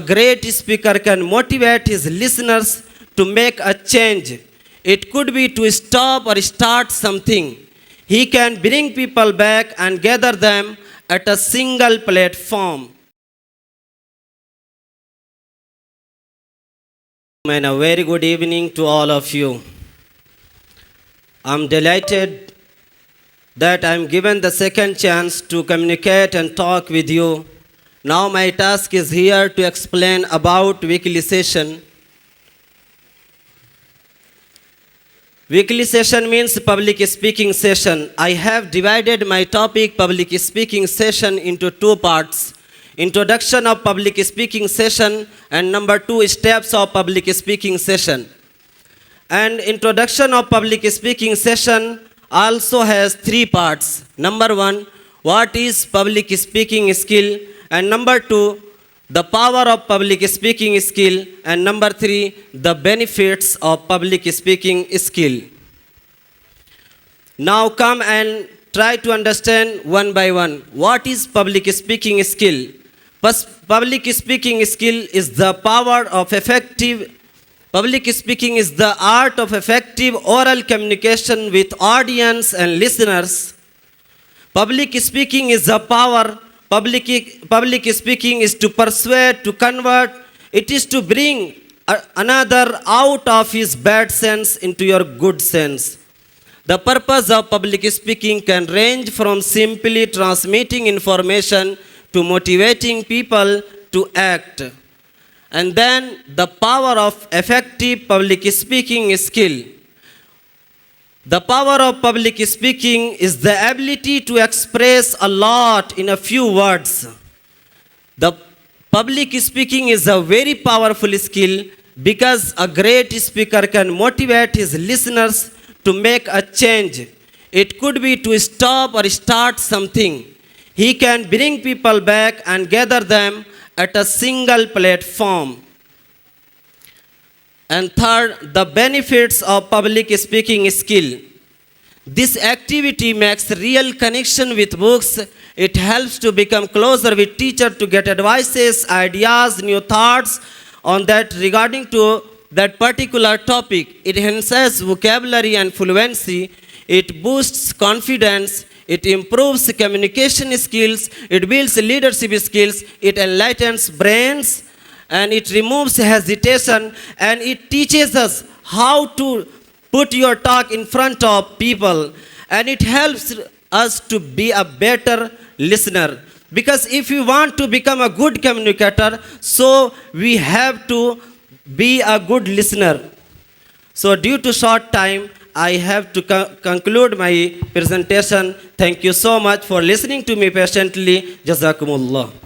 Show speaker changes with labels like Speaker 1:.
Speaker 1: great speaker can motivate his listeners to make a change. It could be to stop or start something. He can bring people back and gather them at a single platform. And a very good evening to all of you. I'm delighted that I'm given the second chance to communicate and talk with you. Now my task is here to explain about weekly session. Weekly session means public speaking session. I have divided my topic public speaking session into two parts. Introduction of public speaking session and number 2 steps of public speaking session. And introduction of public speaking session also has 3 parts. Number 1, what is public speaking skill? And number 2, the power of public speaking skill. And number 3, the benefits of public speaking skill. Now come and try to understand one by one. What is public speaking skill? Public speaking skill is the power of effective. Public speaking is the art of effective oral communication with audience and listeners. Public speaking is the power. Public speaking is to persuade, to convert. It is to bring another out of his bad sense into your good sense. The purpose of public speaking can range from simply transmitting information to motivating people to act. And then the power of effective public speaking skill. The power of public speaking is the ability to express a lot in a few words. The public speaking is a very powerful skill because a great speaker can motivate his listeners to make a change. It could be to stop or start something. He can bring people back and gather them at a single platform. And third, the benefits of public speaking skill. This activity makes real connection with books. It helps to become closer with teacher to get advices, ideas, new thoughts on that regarding to that particular topic. It enhances vocabulary and fluency. It boosts confidence. It improves communication skills, it builds leadership skills, it enlightens brains, and it removes hesitation, and it teaches us how to put your talk in front of people, and it helps us to be a better listener. Because if you want to become a good communicator, so we have to be a good listener. So due to short time, I have to conclude my presentation. Thank you so much for listening to me patiently. Jazakumullah.